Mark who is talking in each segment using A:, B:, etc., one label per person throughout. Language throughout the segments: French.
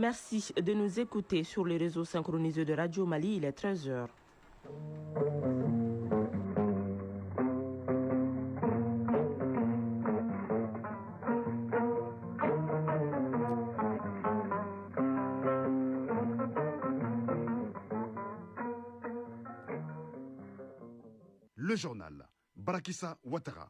A: Merci de nous écouter sur les réseaux synchronisés de Radio Mali. Il est 13h.
B: Le journal. Barakissa Ouattara.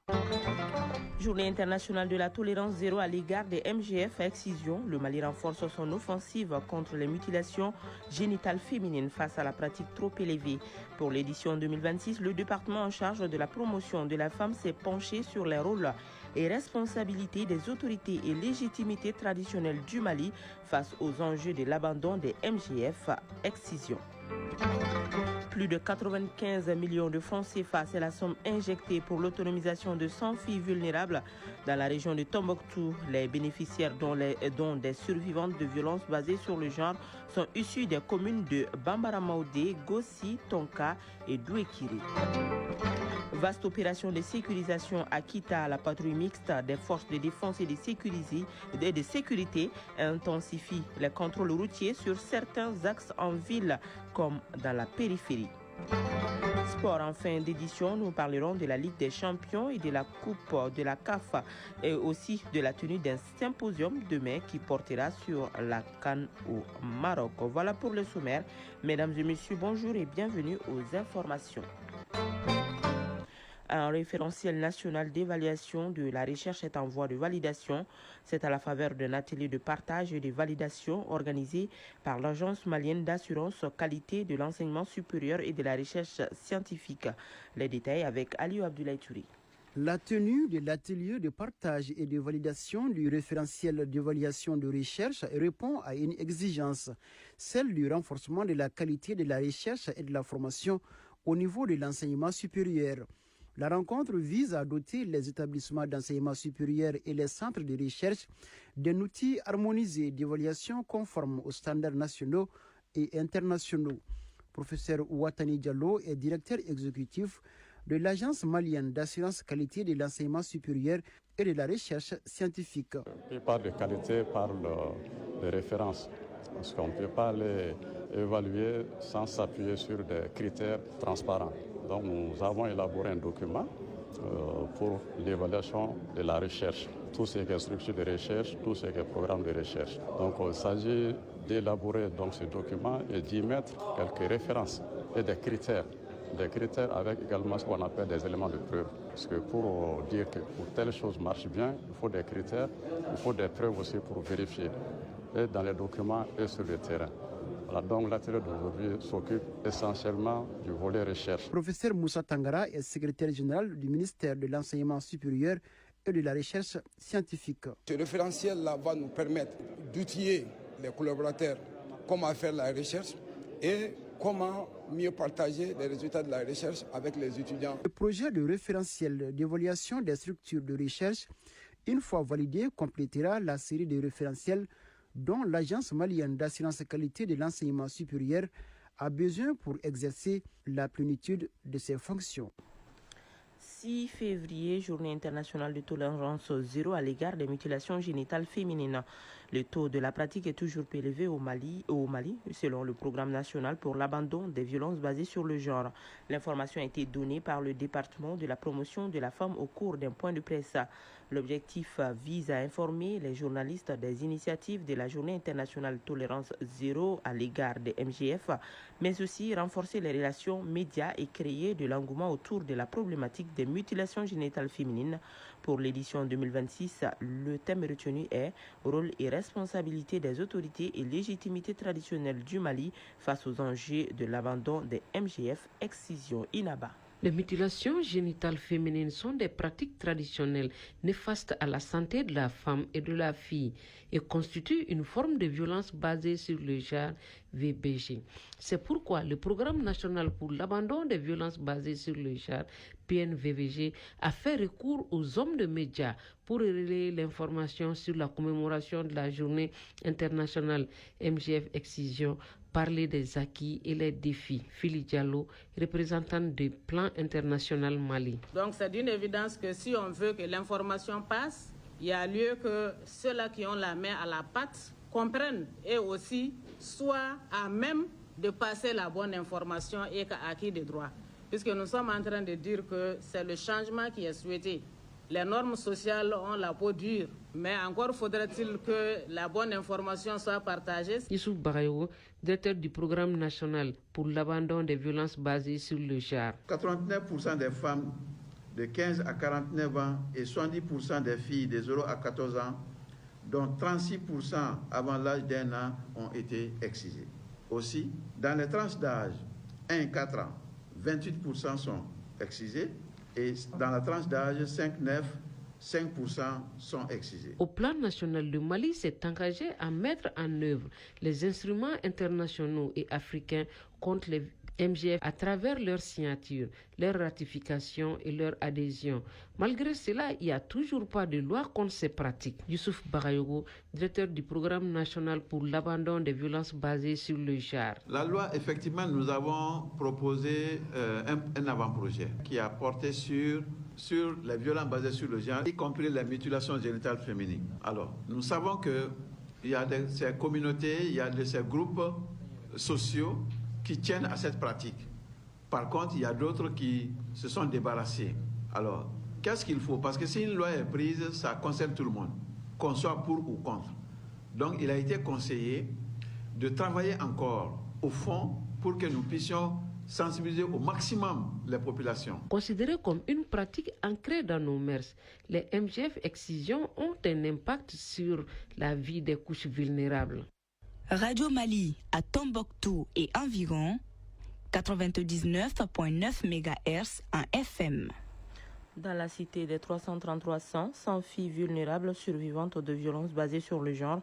A: Journée internationale de la tolérance zéro à l'égard des MGF à excision. Le Mali renforce son offensive contre les mutilations génitales féminines face à la pratique trop élevée. Pour l'édition 2026, le département en charge de la promotion de la femme s'est penché sur les rôles et responsabilités des autorités et légitimités traditionnelles du Mali face aux enjeux de l'abandon des MGF à excision. Plus de 95 millions de francs CFA, c'est la somme injectée pour l'autonomisation de 100 filles vulnérables dans la région de Tombouctou. Les bénéficiaires, dont des survivantes de violences basées sur le genre, sont issus des communes de Bambara-Maoudé, Gossi, Tonka et Douekiri. Vaste opération de sécurisation à Kita. La patrouille mixte des forces de défense et de sécurité intensifie les contrôles routiers sur certains axes en ville comme dans la périphérie. Sport en fin d'édition, nous parlerons de la Ligue des champions et de la Coupe de la CAF et aussi de la tenue d'un symposium demain qui portera sur la CAN au Maroc. Voilà pour le sommaire. Mesdames et messieurs, bonjour et bienvenue aux informations. Un référentiel national d'évaluation de la recherche est en voie de validation. C'est à la faveur d'un atelier de partage et de validation organisé par l'Agence malienne d'assurance qualité de l'enseignement supérieur et de la recherche scientifique. Les détails avec Aliou Abdoulaye Touré.
C: La tenue de l'atelier de partage et de validation du référentiel d'évaluation de recherche répond à une exigence, celle du renforcement de la qualité de la recherche et de la formation au niveau de l'enseignement supérieur. La rencontre vise à doter les établissements d'enseignement supérieur et les centres de recherche d'un outil harmonisé d'évaluation conforme aux standards nationaux et internationaux. Professeur Ouattani Diallo est directeur exécutif de l'Agence malienne d'assurance qualité de l'enseignement supérieur et de la recherche scientifique.
D: On parle de qualité, parle de référence, parce qu'on ne peut pas les évaluer sans s'appuyer sur des critères transparents. Donc nous avons élaboré un document pour l'évaluation de la recherche, tout ce qui est structure de recherche, tout ce qui est programme de recherche. Donc il s'agit d'élaborer donc ce document et d'y mettre quelques références et des critères avec également ce qu'on appelle des éléments de preuve. Parce que pour dire que pour telle chose marche bien, il faut des critères, il faut des preuves aussi pour vérifier, et dans les documents et sur le terrain. Voilà, donc l'atelier d'aujourd'hui s'occupe essentiellement du volet recherche.
C: Professeur Moussa Tangara est secrétaire général du ministère de l'Enseignement supérieur et de la recherche scientifique.
E: Ce référentiel-là va nous permettre d'outiller les collaborateurs comment faire la recherche et comment mieux partager les résultats de la recherche avec les étudiants.
C: Le projet de référentiel d'évaluation des structures de recherche, une fois validé, complétera la série de référentiels dont l'Agence malienne d'assurance qualité de l'enseignement supérieur a besoin pour exercer la plénitude de ses fonctions.
A: 6 février, journée internationale de tolérance zéro à l'égard des mutilations génitales féminines. Le taux de la pratique est toujours peu élevé au Mali, selon le programme national pour l'abandon des violences basées sur le genre. L'information a été donnée par le département de la promotion de la femme au cours d'un point de presse. L'objectif vise à informer les journalistes des initiatives de la journée internationale tolérance zéro à l'égard des MGF, mais aussi renforcer les relations médias et créer de l'engouement autour de la problématique des mutilations génitales féminines. Pour l'édition 2026, le thème retenu est « Rôle et responsabilité des autorités et légitimité traditionnelle du Mali face aux enjeux de l'abandon des MGF, excision Inaba ».
F: Les mutilations génitales féminines sont des pratiques traditionnelles néfastes à la santé de la femme et de la fille et constituent une forme de violence basée sur le genre VBG. C'est pourquoi le Programme national pour l'abandon des violences basées sur le genre, PNVVG, a fait recours aux hommes de médias pour relayer l'information sur la commémoration de la journée internationale MGF Excision, parler des acquis et les défis. Fili Diallo, représentante du Plan international Mali.
G: Donc c'est d'une évidence que si on veut que l'information passe, il y a lieu que ceux-là qui ont la main à la pâte comprennent et aussi soient à même de passer la bonne information et acquis des droits. Puisque nous sommes en train de dire que c'est le changement qui est souhaité. Les normes sociales ont la peau dure, mais encore faudrait-il que la bonne information soit partagée.
F: Youssouf Barayo, directeur du programme national pour l'abandon des violences basées sur le genre.
H: 89% des femmes de 15 à 49 ans et 70% des filles de 0 à 14 ans, dont 36% avant l'âge d'1 an, ont été excisées. Aussi, dans les tranches d'âge 1 à 4 ans, 28% sont excisés. Et dans la tranche d'âge 5-9, 5% sont excisés.
F: Au plan national, le Mali s'est engagé à mettre en œuvre les instruments internationaux et africains contre les MGF à travers leur signature, leur ratification et leur adhésion. Malgré cela, il n'y a toujours pas de loi contre ces pratiques. Youssouf Barayogo, directeur du programme national pour l'abandon des violences basées sur le genre.
H: La loi, effectivement, nous avons proposé un avant-projet qui a porté sur les violences basées sur le genre, y compris les mutilations génitales féminines. Alors, nous savons qu'il y a de ces communautés, il y a de ces groupes sociaux qui tiennent à cette pratique. Par contre, il y a d'autres qui se sont débarrassés. Alors, qu'est-ce qu'il faut? Parce que si une loi est prise, ça concerne tout le monde, qu'on soit pour ou contre. Donc, il a été conseillé de travailler encore au fond pour que nous puissions sensibiliser au maximum les populations.
F: Considérées comme une pratique ancrée dans nos mœurs, les MGF excisions ont un impact sur la vie des couches vulnérables.
I: Radio Mali à Tombouctou et environ 99.9 MHz en FM.
A: Dans la cité des 333 100 filles vulnérables survivantes de violences basées sur le genre,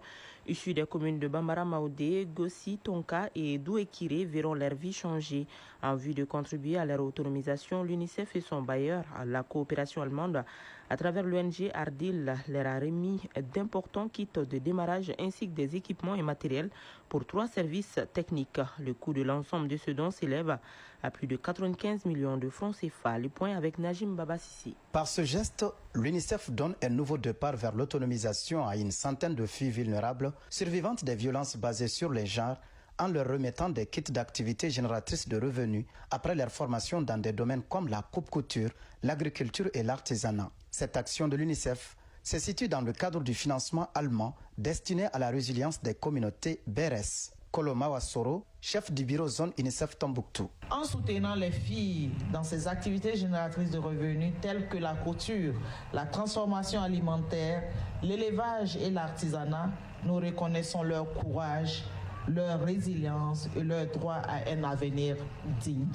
A: issues des communes de Bambara Maoudé, Gossi, Tonka et Douekiré verront leur vie changer. En vue de contribuer à leur autonomisation, l'UNICEF et son bailleur, la coopération allemande, à travers l'ONG Ardil, leur a remis d'importants kits de démarrage ainsi que des équipements et matériels pour 3 services techniques. Le coût de l'ensemble de ce don s'élève à plus de 95 millions de francs CFA. Le point avec Najim Babassi.
J: Par ce geste, l'UNICEF donne un nouveau départ vers l'autonomisation à une centaine de filles vulnérables survivantes des violences basées sur les genres en leur remettant des kits d'activités génératrices de revenus après leur formation dans des domaines comme la coupe-couture, l'agriculture et l'artisanat. Cette action de l'UNICEF se situe dans le cadre du financement allemand destiné à la résilience des communautés BRS. Koloma Wassoro, chef du bureau zone UNICEF Tombouctou.
K: En soutenant les filles dans ces activités génératrices de revenus telles que la couture, la transformation alimentaire, l'élevage et l'artisanat, nous reconnaissons leur courage, leur résilience et leur droit à un avenir digne.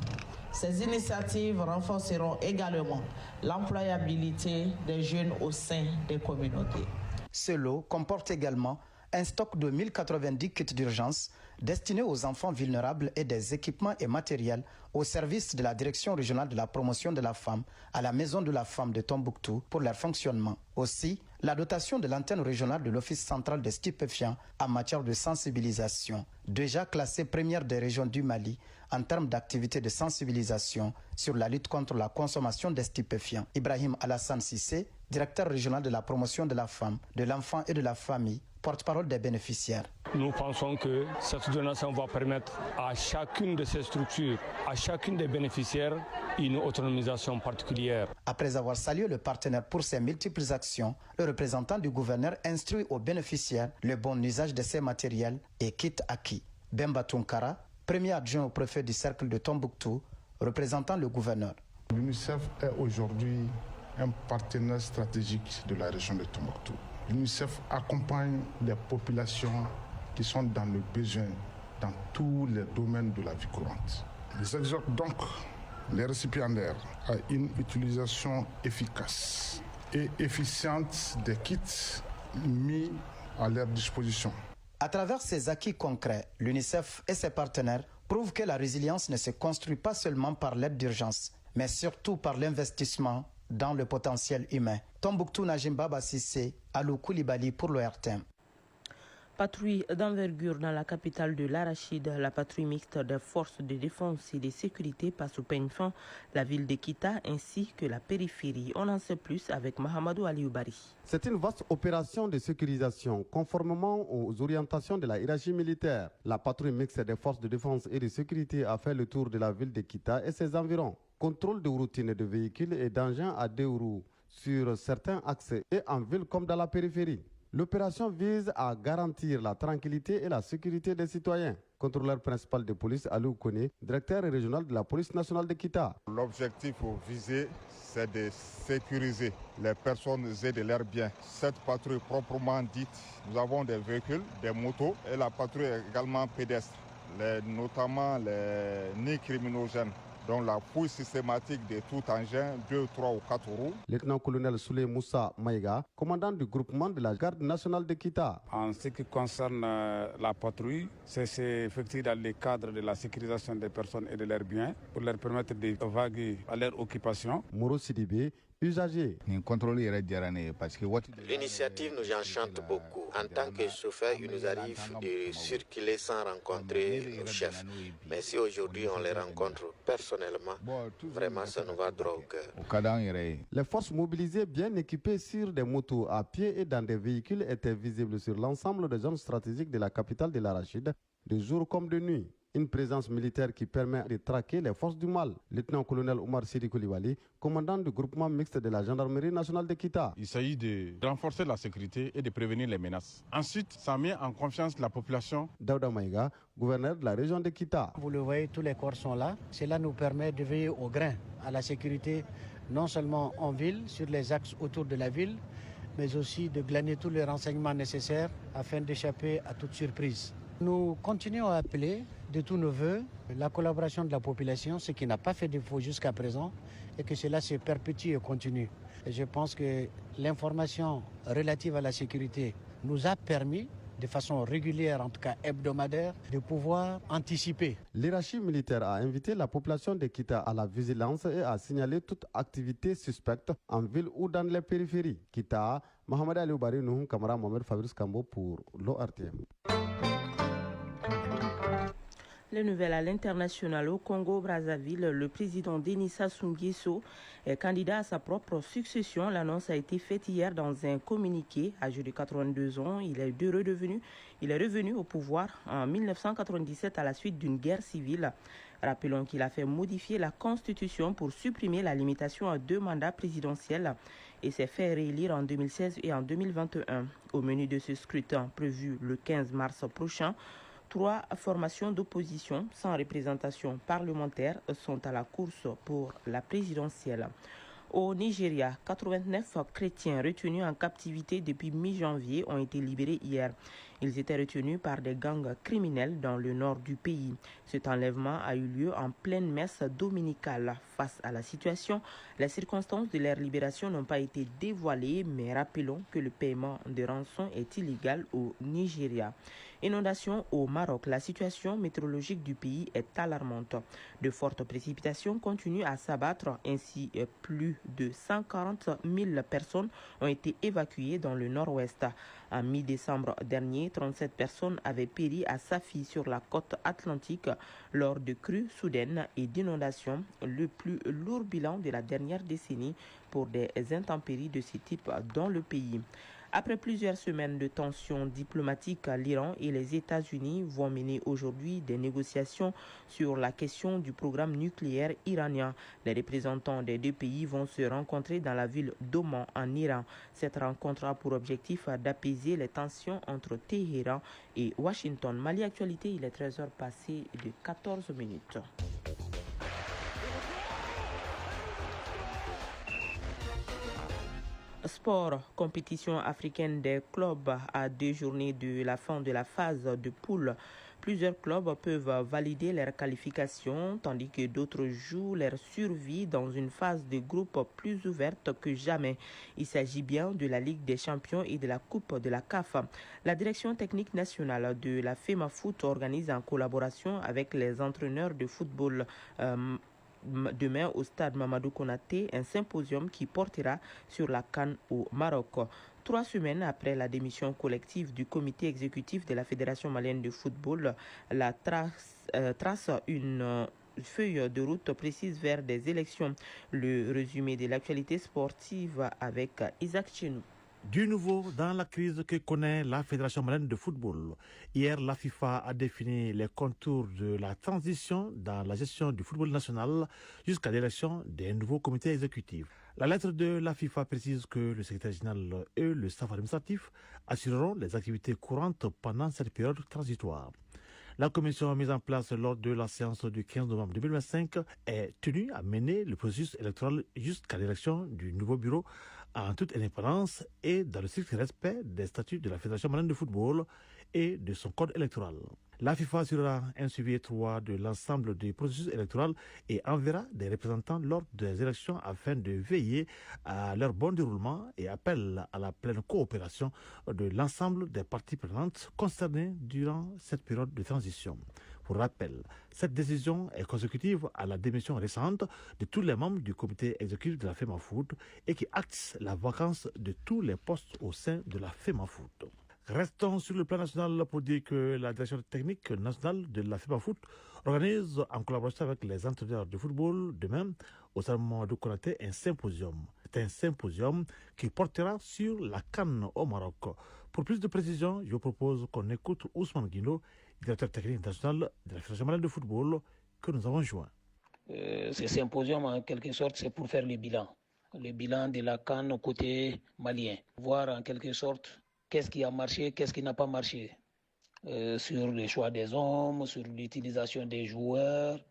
K: Ces initiatives renforceront également l'employabilité des jeunes au sein des communautés.
J: Ce lot comporte également un stock de 1090 kits d'urgence destinés aux enfants vulnérables et des équipements et matériels au service de la Direction régionale de la promotion de la femme à la Maison de la femme de Tombouctou pour leur fonctionnement. Aussi, la dotation de l'antenne régionale de l'Office central des stupéfiants en matière de sensibilisation, déjà classée première des régions du Mali en termes d'activité de sensibilisation sur la lutte contre la consommation des stupéfiants. Ibrahim Alassane Sissé, directeur régional de la promotion de la femme, de l'enfant et de la famille, porte-parole des bénéficiaires.
L: Nous pensons que cette donation va permettre à chacune de ces structures, à chacune des bénéficiaires, une autonomisation particulière.
J: Après avoir salué le partenaire pour ses multiples actions, le représentant du gouverneur instruit aux bénéficiaires le bon usage de ces matériels et kits acquis. Bemba Tunkara, premier adjoint au préfet du cercle de Tombouctou, représentant le gouverneur.
M: L'UNICEF est aujourd'hui un partenaire stratégique de la région de Tombouctou. L'UNICEF accompagne les populations qui sont dans le besoin dans tous les domaines de la vie courante. Ils exhortent donc les récipiendaires à une utilisation efficace et efficiente des kits mis à leur disposition.
J: À travers ces acquis concrets, l'UNICEF et ses partenaires prouvent que la résilience ne se construit pas seulement par l'aide d'urgence, mais surtout par l'investissement dans le potentiel humain. Tombouctou, Najim Baba Sissé, Alou Koulibaly pour l'ORTM.
A: Patrouille d'envergure dans la capitale de l'Arachide. La patrouille mixte des forces de défense et de sécurité passe au peigne fin la ville de Kita ainsi que la périphérie. On en sait plus avec Mahamadou Alioubari.
N: C'est une vaste opération de sécurisation conformément aux orientations de la hiérarchie militaire. La patrouille mixte des forces de défense et de sécurité a fait le tour de la ville de Kita et ses environs. Contrôle de routine de véhicules et d'engins à deux roues sur certains axes et en ville comme dans la périphérie. L'opération vise à garantir la tranquillité et la sécurité des citoyens. Contrôleur principal de police, Aliou Kone, directeur régional de la police nationale de Kita.
O: L'objectif visé, c'est de sécuriser les personnes et de leurs biens. Cette patrouille proprement dite, nous avons des véhicules, des motos et la patrouille est également pédestre, notamment les nids criminogènes. Donc la fouille systématique de tout engin, 2, 3 ou 4 roues.
N: Lieutenant-colonel Souley Moussa Maïga, commandant du groupement de la garde nationale de Kita.
P: En ce qui concerne la patrouille, c'est effectué dans le cadre de la sécurisation des personnes et de leurs biens pour leur permettre de vaguer à leur occupation.
N: Mouro Sidibé, usager.
Q: L'initiative nous enchante beaucoup. En tant que chauffeur, il nous arrive de circuler sans rencontrer nos chefs. Mais si aujourd'hui on les rencontre personnellement, vraiment ça nous va droit au cœur.
N: Les forces mobilisées bien équipées sur des motos à pied et dans des véhicules étaient visibles sur l'ensemble des zones stratégiques de la capitale de l'Arachide, de jour comme de nuit. Une présence militaire qui permet de traquer les forces du mal. Lieutenant-colonel Omar Sidi Koulibaly, commandant du groupement mixte de la gendarmerie nationale de Kita.
R: Il s'agit de renforcer la sécurité et de prévenir les menaces. Ensuite, ça met en confiance la population.
N: Daouda Maïga, gouverneur de la région de Kita.
S: Vous le voyez, tous les corps sont là. Cela nous permet de veiller au grain à la sécurité, non seulement en ville, sur les axes autour de la ville, mais aussi de glaner tous les renseignements nécessaires afin d'échapper à toute surprise. Nous continuons à appeler de tous nos voeux la collaboration de la population, ce qui n'a pas fait défaut jusqu'à présent, et que cela se perpétue et continue. Et je pense que l'information relative à la sécurité nous a permis, de façon régulière, en tout cas hebdomadaire, de pouvoir anticiper.
N: L'hiérarchie militaire a invité la population de Kita à la vigilance et à signaler toute activité suspecte en ville ou dans les périphéries. Kita, Mohamed Alioubari, Nouhou Kamara, Mohamed Fabrice Kambo pour l'ORTM.
A: Les nouvelles à l'international au Congo-Brazzaville, le président Denis Sassou Nguesso est candidat à sa propre succession. L'annonce a été faite hier dans un communiqué. Âgé de 82 ans, il est revenu au pouvoir en 1997 à la suite d'une guerre civile. Rappelons qu'il a fait modifier la Constitution pour supprimer la limitation à 2 mandats présidentiels et s'est fait réélire en 2016 et en 2021. Au menu de ce scrutin prévu le 15 mars prochain, 3 formations d'opposition sans représentation parlementaire sont à la course pour la présidentielle. Au Nigeria, 89 chrétiens retenus en captivité depuis mi-janvier ont été libérés hier. Ils étaient retenus par des gangs criminels dans le nord du pays. Cet enlèvement a eu lieu en pleine messe dominicale. Face à la situation, les circonstances de leur libération n'ont pas été dévoilées, mais rappelons que le paiement de rançon est illégal au Nigeria. Inondation au Maroc. La situation météorologique du pays est alarmante. De fortes précipitations continuent à s'abattre. Ainsi, plus de 140 000 personnes ont été évacuées dans le nord-ouest. En mi-décembre dernier, 37 personnes avaient péri à Safi sur la côte atlantique lors de crues soudaines et d'inondations, le plus lourd bilan de la dernière décennie pour des intempéries de ce type dans le pays. Après plusieurs semaines de tensions diplomatiques, l'Iran et les États-Unis vont mener aujourd'hui des négociations sur la question du programme nucléaire iranien. Les représentants des deux pays vont se rencontrer dans la ville d'Oman en Iran. Cette rencontre a pour objectif d'apaiser les tensions entre Téhéran et Washington. Mali Actualité, il est 13h passé de 14 minutes. Sport, compétition africaine des clubs à 2 journées de la fin de la phase de poule. Plusieurs clubs peuvent valider leur qualification, tandis que d'autres jouent leur survie dans une phase de groupe plus ouverte que jamais. Il s'agit bien de la Ligue des champions et de la Coupe de la CAF. La direction technique nationale de la FEMAFOOT organise en collaboration avec les entraîneurs de football demain au stade Mamadou Konaté un symposium qui portera sur la CAN au Maroc. 3 semaines après la démission collective du comité exécutif de la Fédération malienne de football, la trace une feuille de route précise vers des élections. Le résumé de l'actualité sportive avec Isaac Chenou.
T: Du nouveau dans la crise que connaît la Fédération malienne de football. Hier, la FIFA a défini les contours de la transition dans la gestion du football national jusqu'à l'élection d'un nouveau comité exécutif. La lettre de la FIFA précise que le secrétaire général et le staff administratif assureront les activités courantes pendant cette période transitoire. La commission mise en place lors de la séance du 15 novembre 2025 est tenue à mener le processus électoral jusqu'à l'élection du nouveau bureau en toute indépendance et dans le strict respect des statuts de la Fédération malienne de football et de son code électoral. La FIFA assurera un suivi étroit de l'ensemble du processus électoral et enverra des représentants lors des élections afin de veiller à leur bon déroulement et appelle à la pleine coopération de l'ensemble des parties prenantes concernées durant cette période de transition. Pour rappel, cette décision est consécutive à la démission récente de tous les membres du comité exécutif de la FEMAFOOT et qui acte la vacance de tous les postes au sein de la FEMAFOOT. Restons sur le plan national pour dire que la direction technique nationale de la FEMAFOOT organise en collaboration avec les entraîneurs de football demain au Salomon de Konaté un symposium. C'est un symposium qui portera sur la CAN au Maroc. Pour plus de précisions, je vous propose qu'on écoute Ousmane Guino, directeur technique national de la Fédération malienne de football, que nous avons joint.
U: Ce symposium, en quelque sorte, c'est pour faire le bilan de la CAN au côté malien. Voir en quelque sorte qu'est-ce qui a marché, qu'est-ce qui n'a pas marché. Sur le choix des hommes, sur l'utilisation des joueurs,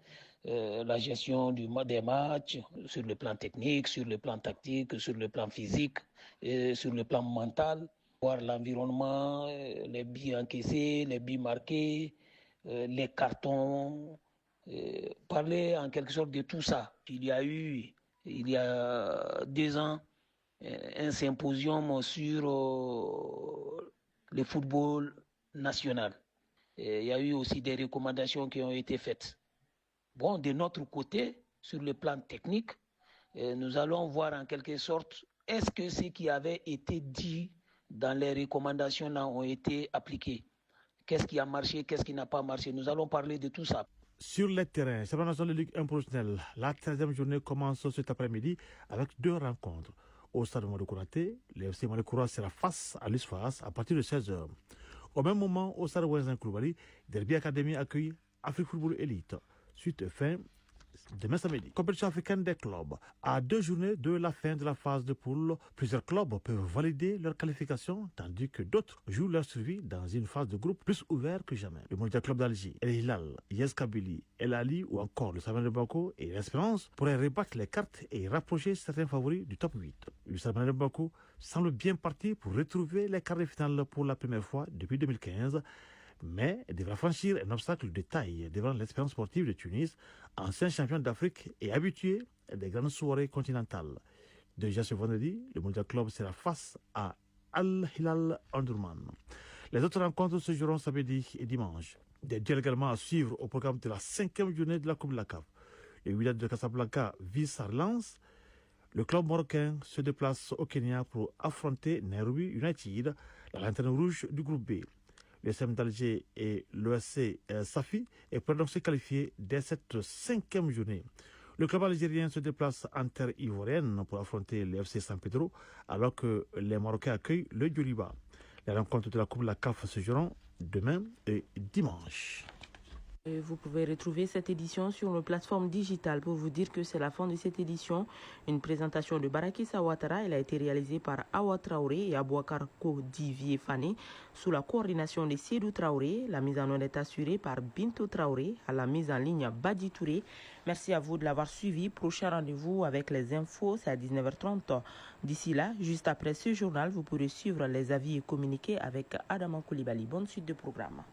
U: la gestion des matchs, sur le plan technique, sur le plan tactique, sur le plan physique, sur le plan mental. Voir l'environnement, les buts encaissés, les buts marqués, les cartons, parler en quelque sorte de tout ça. Il y a eu, il y a 2 ans, un symposium sur le football national. Il y a eu aussi des recommandations qui ont été faites. Bon, de notre côté, sur le plan technique, nous allons voir en quelque sorte, est-ce que ce qui avait été dit dans les recommandations là ont été appliquées. Qu'est-ce qui a marché, qu'est-ce qui n'a pas marché. Nous allons parler de tout ça.
T: Sur le terrain, championnat national de Ligue 1 professionnelle, la 13e journée commence cet après-midi avec 2 rencontres. Au stade de Konaté, le FC Malekura sera face à l'USFAS à partir de 16h. Au même moment, au stade Ouezin Koulibaly, Derby Academy accueille Afrique Football Elite. Suite fin demain samedi. Compétition africaine des clubs. À 2 journées de la fin de la phase de poule, plusieurs clubs peuvent valider leur qualification, tandis que d'autres jouent leur survie dans une phase de groupe plus ouverte que jamais. Le Mondial Club d'Alger, El Hilal, Yes Kabylie, El Ali ou encore le Salman de Bamako et l'Espérance pourraient rebattre les cartes et rapprocher certains favoris du top 8. Le Salman de Bamako semble bien parti pour retrouver les quarts de finale pour la première fois depuis 2015. Mais devra franchir un obstacle de taille devant l'Espérance sportive de Tunis, ancien champion d'Afrique et habitué des grandes soirées continentales. Déjà ce vendredi, le Mondial Club sera face à Al Hilal Omdurman. Les autres rencontres se joueront samedi et dimanche. Des duels également à suivre au programme de la 5e journée de la Coupe de la CAF. Le Wydad de Casablanca vise sa relance. Le club marocain se déplace au Kenya pour affronter Nairobi United, la lanterne rouge du groupe B. Le SM d'Alger et l'OSC Safi est prêt donc se qualifier dès cette 5e journée. Le club algérien se déplace en terre ivoirienne pour affronter le FC San Pedro, alors que les Marocains accueillent le Djoliba. Les rencontres de la Coupe de la CAF se joueront demain et dimanche.
A: Vous pouvez retrouver cette édition sur nos plateformes digitales. Pour vous dire que c'est la fin de cette édition, une présentation de Barakissa Ouattara. Elle a été réalisée par Awa Traoré et Abouakar Kodivier Fane sous la coordination de Sédou Traoré. La mise en onde est assurée par Binto Traoré, à la mise en ligne Badi Touré. Merci à vous de l'avoir suivi. Prochain rendez-vous avec les infos, c'est à 19h30. D'ici là, juste après ce journal, vous pourrez suivre les avis et communiquer avec Adama Koulibaly. Bonne suite de programme.